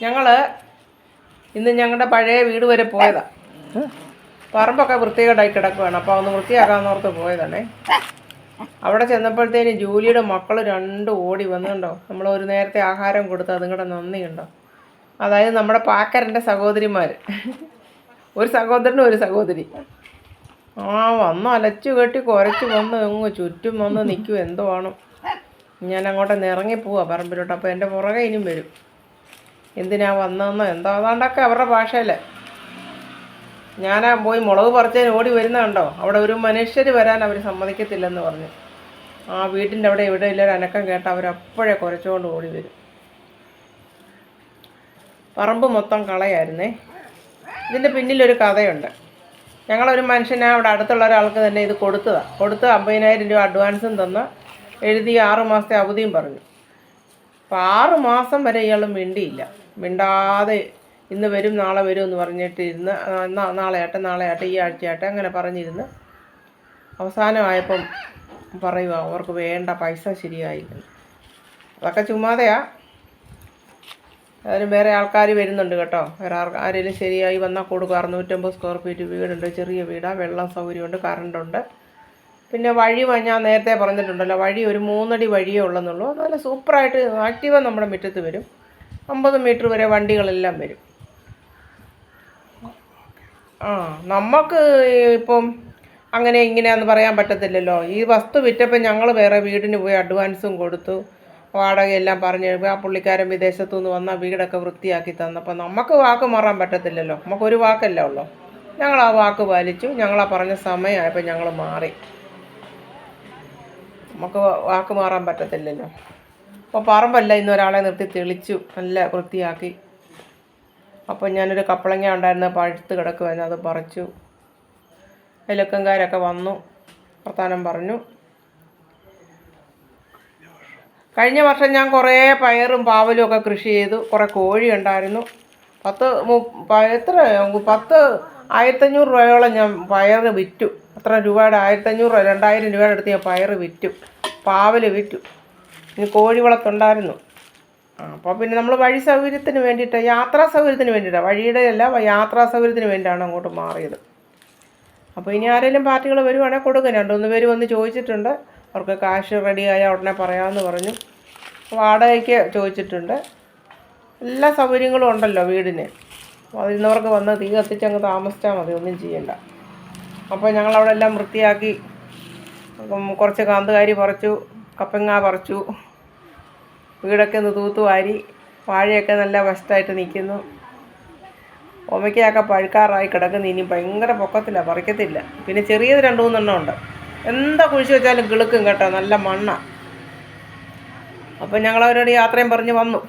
ഞങ്ങൾ ഇന്ന് ഞങ്ങളുടെ പഴയ വീട് വരെ പോയതാ. പറമ്പൊക്കെ വൃത്തികേടായി കിടക്കുകയാണ്. അപ്പോൾ ഒന്ന് വൃത്തിയാക്കാമെന്നോർത്ത് പോയതാണേ. അവിടെ ചെന്നപ്പോഴത്തേനും ജൂലിയുടെ മക്കൾ രണ്ടും ഓടി വന്നുണ്ടോ. നമ്മൾ ഒരു നേരത്തെ ആഹാരം കൊടുത്ത് അതുങ്ങളുടെ നന്ദിയുണ്ടോ. അതായത് നമ്മുടെ പാക്കരൻ്റെ സഹോദരിമാർ, ഒരു സഹോദരനും ഒരു സഹോദരി. വന്ന് അലച്ചു കെട്ടി കുരച്ച് വന്ന് ചുറ്റും വന്ന് നിൽക്കും. എന്തോ ആണ്, ഞാൻ അങ്ങോട്ട് ഇറങ്ങിപ്പോവാ പറമ്പിലോട്ട്. അപ്പോൾ എൻ്റെ പുറകെ ഇനിയും വരും. എന്തിനാ വന്നതെന്നോ എന്തോ അതാണ്ടൊക്കെ അവരുടെ ഭാഷയിൽ. ഞാൻ പോയി മുളക് പറിച്ചതിന് ഓടി വരുന്ന കണ്ടോ. അവിടെ ഒരു മനുഷ്യർ വരാൻ അവർ സമ്മതിക്കത്തില്ലെന്ന് പറഞ്ഞു. ആ വീട്ടിൻ്റെ അവിടെ എവിടെ ഇല്ലൊരു അനക്കം കേട്ട അവരപ്പോഴേ കുരച്ചുകൊണ്ട് ഓടി വരും. പറമ്പ് മൊത്തം കളയായിരുന്നേ. ഇതിൻ്റെ പിന്നിലൊരു കഥയുണ്ട്. ഞങ്ങളൊരു മനുഷ്യനെ അവിടെ അടുത്തുള്ള ഒരാൾക്ക് തന്നെ ഇത് കൊടുത്ത് 50,000 രൂപ അഡ്വാൻസും തന്ന് എഴുതി 6 മാസത്തെ അവധിയും പറഞ്ഞു. അപ്പോൾ 6 മാസം വരെ ഇയാൾ മിണ്ടാതെ ഇന്ന് വരും നാളെ വരും എന്ന് പറഞ്ഞിട്ടിരുന്ന് നാളെ ആട്ടെ ഈ ആഴ്ചയാട്ടെ അങ്ങനെ പറഞ്ഞിരുന്ന് അവസാനമായപ്പം പറയുക അവർക്ക് വേണ്ട പൈസ ശരിയായില്ല. അതൊക്കെ ചുമ്മാതെയാ. അതിന് വേറെ ആൾക്കാർ വരുന്നുണ്ട് കേട്ടോ. വേറെ ആരെങ്കിലും ശരിയായി വന്നാൽ കൊടുക്കുക. 650 സ്ക്വയർ ഫീറ്റ് വീടുണ്ട്, ചെറിയ വീടാണ്, വെള്ളം സൗകര്യമുണ്ട്, കറണ്ടുണ്ട്. പിന്നെ വഴി ഞാൻ നേരത്തെ പറഞ്ഞിട്ടുണ്ടല്ലോ, വഴി ഒരു 3 അടി വഴിയേ ഉള്ളെന്നുള്ളൂ. നല്ല സൂപ്പറായിട്ട് ആക്റ്റീവാ നമ്മുടെ മുറ്റത്ത് വരും. 50 മീറ്റർ വരെ വണ്ടികളെല്ലാം വരും. നമുക്ക് ഇപ്പം അങ്ങനെ ഇങ്ങനെയാണെന്ന് പറയാൻ പറ്റത്തില്ലല്ലോ. ഈ വസ്തു വിറ്റപ്പോൾ ഞങ്ങൾ വേറെ വീടിന് പോയി അഡ്വാൻസും കൊടുത്തു, വാടകയെല്ലാം പറഞ്ഞ് ആ പുള്ളിക്കാരൻ വിദേശത്തു നിന്ന് വന്നാൽ വീടൊക്കെ വൃത്തിയാക്കി തന്നപ്പോൾ നമുക്ക് വാക്ക് മാറാൻ പറ്റത്തില്ലല്ലോ. നമുക്കൊരു വാക്കല്ല ഉള്ളൂ. ഞങ്ങൾ ആ വാക്ക് പാലിച്ചു. ഞങ്ങളാ പറഞ്ഞ സമയമായപ്പോൾ ഞങ്ങൾ മാറി. നമുക്ക് വാക്ക് മാറാൻ പറ്റത്തില്ലല്ലോ. അപ്പോൾ പറമ്പല്ല ഇന്നൊരാളെ നിർത്തി തെളിച്ചു, നല്ല വൃത്തിയാക്കി. അപ്പോൾ ഞാനൊരു കപ്പളങ്ങ ഉണ്ടായിരുന്ന പഴുത്ത് കിടക്കുമായിരുന്നു, അത് പറിച്ചു. അയൽവക്കംകാരൊക്കെ വന്നു, വർത്താനം പറഞ്ഞു. കഴിഞ്ഞ വർഷം ഞാൻ കുറേ പയറും പാവലും ഒക്കെ കൃഷി ചെയ്തു. കുറേ കോഴി ഉണ്ടായിരുന്നു. 1,500 രൂപയോളം ഞാൻ പയർ വിറ്റു. അത്ര രൂപയുടെ 1,500 2,000 രൂപയുടെ അടുത്ത് ഞാൻ പയർ വിറ്റു, പാവൽ വിറ്റു. ഇനി കോഴി വളർത്തുണ്ടായിരുന്നു. അപ്പോൾ പിന്നെ നമ്മൾ വഴി സൗകര്യത്തിന് വേണ്ടിയിട്ട്, യാത്രാ സൗകര്യത്തിന് വേണ്ടിയിട്ടാണ്, വഴിയുടെ അല്ല യാത്രാ സൗകര്യത്തിന് വേണ്ടിയിട്ടാണ് അങ്ങോട്ട് മാറിയത്. അപ്പോൾ ഇനി ആരെങ്കിലും പാർട്ടികൾ വരുവാണെങ്കിൽ കൊടുക്കും. 2-3 പേര് വന്ന് ചോദിച്ചിട്ടുണ്ട്. അവർക്ക് കാശ് റെഡിയായാൽ ഉടനെ പറയാമെന്ന് പറഞ്ഞു. വാടകയ്ക്ക് ചോദിച്ചിട്ടുണ്ട്. എല്ലാ സൗകര്യങ്ങളും ഉണ്ടല്ലോ വീടിന്. വരുന്നവർക്ക് വന്ന് തീ കത്തിച്ചങ്ങ് താമസിച്ചാൽ മതി, ഒന്നും ചെയ്യണ്ട. അപ്പോൾ ഞങ്ങളവിടെ എല്ലാം വൃത്തിയാക്കി. കുറച്ച് കാന്തുകാരി പറിച്ചു, കപ്പങ്ങ പറിച്ചു, വീടൊക്കെ ഒന്ന് തൂത്തുവാരി. വാഴയൊക്കെ നല്ല വശത്തായിട്ട് നിൽക്കുന്നു. ഓമയ്ക്കയൊക്കെ പഴുക്കാറായി കിടക്കുന്നു. ഇനി ഭയങ്കര പൊക്കത്തില്ല, പറിക്കത്തില്ല. പിന്നെ ചെറിയത് 2-3 എണ്ണം ഉണ്ട്. എന്താ കുഴിച്ച് വെച്ചാലും കിളുക്കും കേട്ടോ, നല്ല മണ്ണാണ്. അപ്പോൾ ഞങ്ങളവരോട് യാത്രയും പറഞ്ഞ് വന്നു.